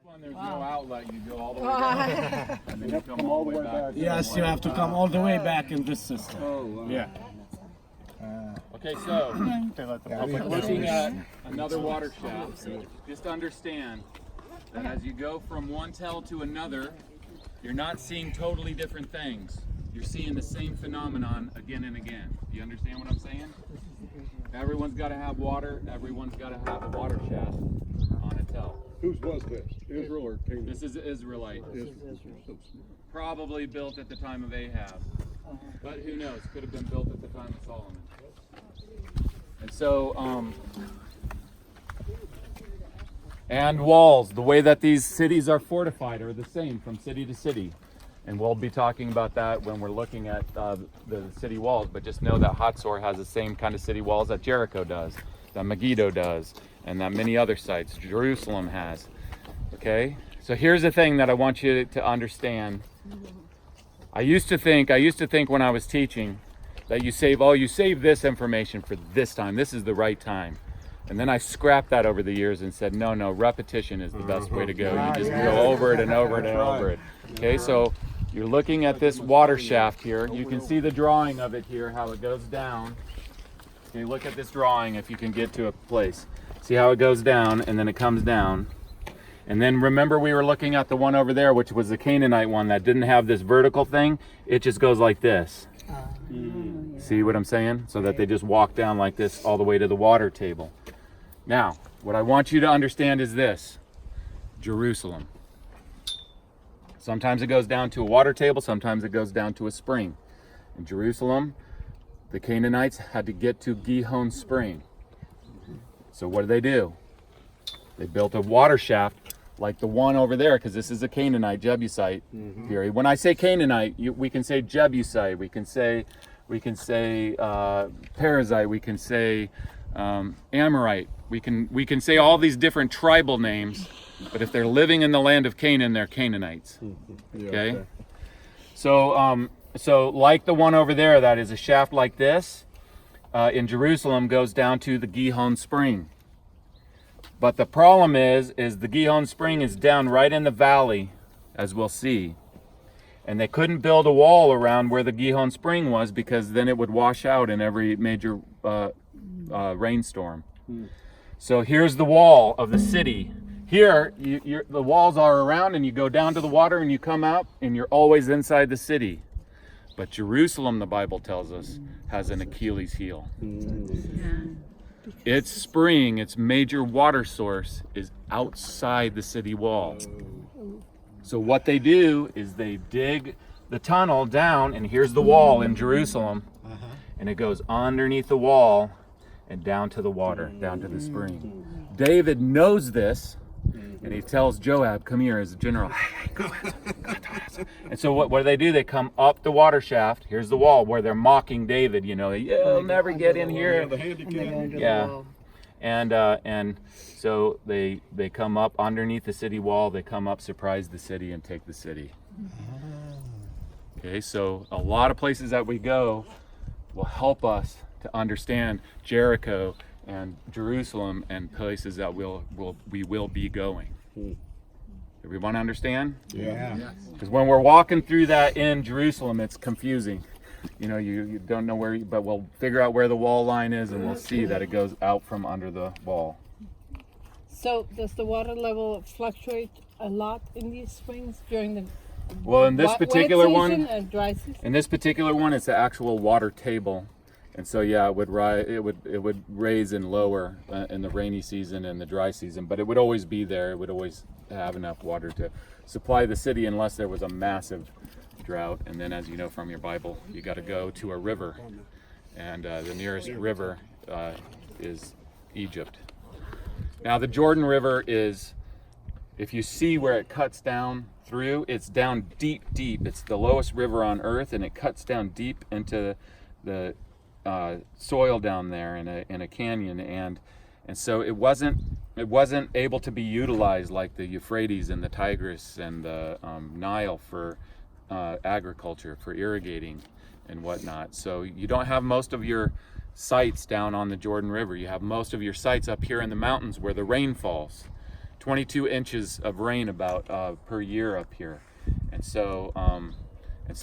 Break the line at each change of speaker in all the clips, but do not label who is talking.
When there's no outlet, you go all the way down, and then you come all the way back.
Yes, you have to come all the way back in this system.
Oh, wow.
Yeah.
Okay, so we're looking at another water shaft. Just understand that as you go from one tell to another, you're not seeing totally different things. You're seeing the same phenomenon again and again. Do you understand what I'm saying? Everyone's got to have water. Everyone's got to have a water shaft on a tell.
Whose was this? Israel or Canaan?
This is Israelite. Probably built at the time of Ahab. But who knows? Could have been built at the time of Solomon. And so, and walls, the way that these cities are fortified are the same from city to city. And we'll be talking about that when we're looking at the city walls. But just know that Hazor has the same kind of city walls that Jericho does, that Megiddo does, and that many other sites Jerusalem has. Okay? So here's the thing that I want you to understand. I used to think when I was teaching that you save this information for this time. This is the right time. And then I scrapped that over the years and said, no, repetition is the best way to go. You just go over it and over it and over it. Okay, so you're looking at this water shaft here. You can see the drawing of it here, how it goes down. Okay, look at this drawing if you can get to a place. See how it goes down and then it comes down. And then remember we were looking at the one over there, which was the Canaanite one that didn't have this vertical thing. It just goes like this. See what I'm saying? So that they just walk down like this all the way to the water table. Now, what I want you to understand is this. Jerusalem. Sometimes it goes down to a water table, sometimes it goes down to a spring. In Jerusalem, the Canaanites had to get to Gihon Spring. So what do? They built a water shaft like the one over there, because this is a Canaanite, Jebusite period. When I say Canaanite, we can say Jebusite, we can say Perizzite, we can say Amorite. We can say all these different tribal names, but if they're living in the land of Canaan, they're Canaanites. Okay? So like the one over there, that is a shaft like this, in Jerusalem goes down to the Gihon Spring. But the problem is the Gihon Spring is down right in the valley, as we'll see. And they couldn't build a wall around where the Gihon Spring was, because then it would wash out in every major rainstorm. So here's the wall of the city. Here, the walls are around, and you go down to the water and you come out and you're always inside the city. But Jerusalem, the Bible tells us, has an Achilles heel. Its spring, its major water source, is outside the city wall. So what they do is they dig the tunnel down, and here's the wall in Jerusalem, and it goes underneath the wall and down to the water, down to the spring. David knows this, and he tells Joab, come here as a general. Hey, go ahead. And so what do? They come up the water shaft. Here's the wall where they're mocking David. You'll never get in here. Yeah. And so they come up underneath the city wall. They come up, surprise the city, and take the city. Okay, so a lot of places that we go will help us to understand Jericho and Jerusalem and places that we will be going. Everyone understand?
Yeah.
Because when we're walking through that in Jerusalem, it's confusing. You don't know where, but we'll figure out where the wall line is, and we'll see that it goes out from under the wall.
So does the water level fluctuate a lot in these springs during the
in this particular
wet
one,
season and dry season?
in this particular one, it's the actual water table. And so it would rise, it would raise and lower in the rainy season and the dry season, but it would always be there. It would always have enough water to supply the city unless there was a massive drought. And then, as you know from your Bible, you got to go to a river, and the nearest river is Egypt. Now the Jordan River is, if you see where it cuts down through, it's down deep. It's the lowest river on earth, and it cuts down deep into the soil down there in a canyon, and so it wasn't able to be utilized like the Euphrates and the Tigris and the Nile for agriculture, for irrigating and whatnot. So you don't have most of your sites down on the Jordan River. You have most of your sites up here in the mountains where the rain falls. 22 inches of rain about per year up here. And so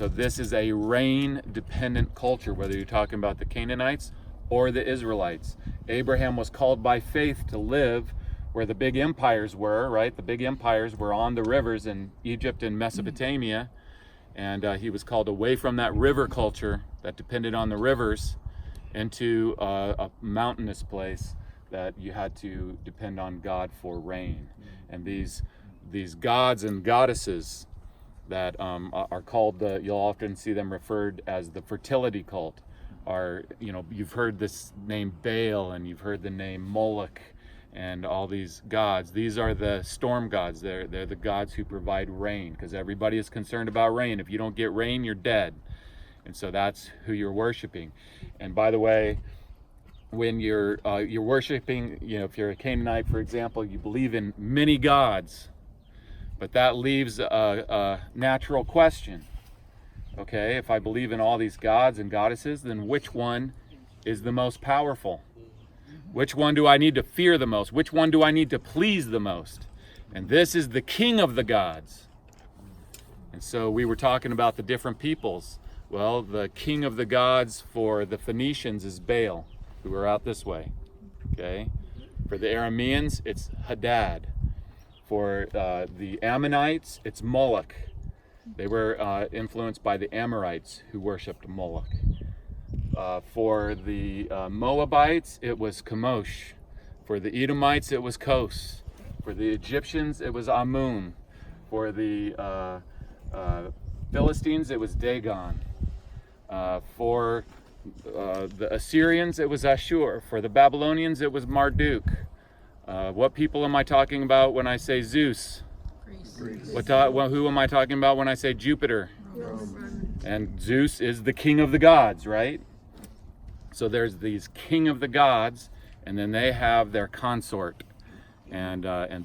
this is a rain-dependent culture, whether you're talking about the Canaanites or the Israelites. Abraham was called by faith to live where the big empires were, right? The big empires were on the rivers in Egypt and Mesopotamia, and he was called away from that river culture that depended on the rivers into a mountainous place that you had to depend on God for rain. And these gods and goddesses that are called, you'll often see them referred as the fertility cult, are, you've heard this name Baal, and you've heard the name Moloch, and all these gods. These are the storm gods. They're the gods who provide rain, because everybody is concerned about rain. If you don't get rain, you're dead. And so that's who you're worshiping. And by the way, when you're worshiping, if you're a Canaanite, for example, you believe in many gods, but that leaves a natural question. Okay, if I believe in all these gods and goddesses, then which one is the most powerful? Which one do I need to fear the most? Which one do I need to please the most? And this is the king of the gods. And so we were talking about the different peoples. Well, the king of the gods for the Phoenicians is Baal, who are out this way. Okay, for the Arameans, it's Hadad. For the Ammonites, it's Moloch. They were influenced by the Amorites, who worshipped Moloch. For the Moabites, it was Chemosh. For the Edomites, it was Kos. For the Egyptians, it was Amun. For the Philistines, it was Dagon. For the Assyrians, it was Ashur. For the Babylonians, it was Marduk. What people am I talking about when I say Zeus? Greece. Who am I talking about when I say Jupiter? Rome. And Zeus is the king of the gods, right? So there's these king of the gods, and then they have their consort. And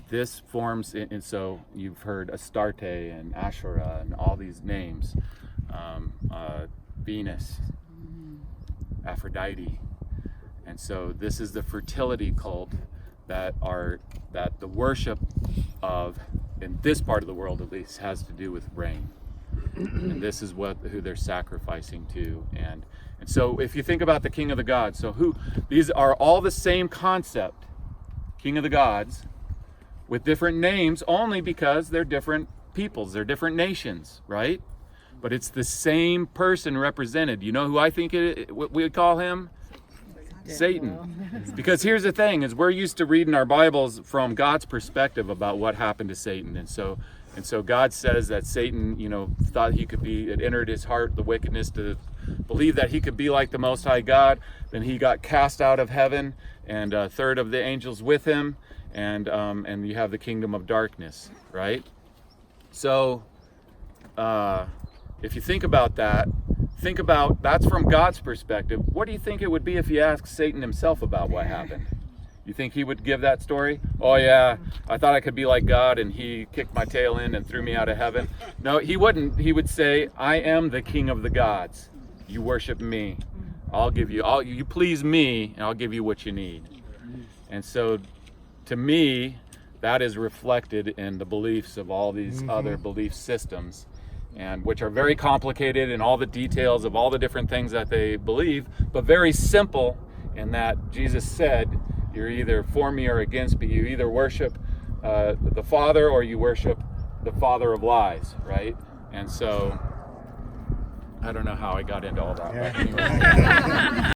this forms, and so you've heard Astarte and Asherah and all these names. Venus, Aphrodite. And so this is the fertility cult that the worship of, in this part of the world at least, has to do with rain. And this is who they're sacrificing to. And so if you think about the king of the gods, these are all the same concept, king of the gods, with different names only because they're different peoples, they're different nations, right? But it's the same person represented. You know who I think we call him? Satan. Because here's the thing, is we're used to reading our Bibles from God's perspective about what happened to Satan. And so God says that Satan, thought he could be, it entered his heart, the wickedness, to believe that he could be like the Most High God. Then he got cast out of heaven, and a third of the angels with him, and you have the kingdom of darkness, right? So if you think about that, that's from God's perspective. What do you think it would be if you asked Satan himself about what happened? You think he would give that story? Oh yeah, I thought I could be like God, and he kicked my tail in and threw me out of heaven. No, he wouldn't. He would say, I am the king of the gods. You worship me. You please me, and I'll give you what you need. And so, to me, that is reflected in the beliefs of all these other belief systems, and which are very complicated in all the details of all the different things that they believe, but very simple in that Jesus said, you're either for me or against me. You either worship the Father or you worship the father of lies, right? And so, I don't know how I got into all that, but anyway.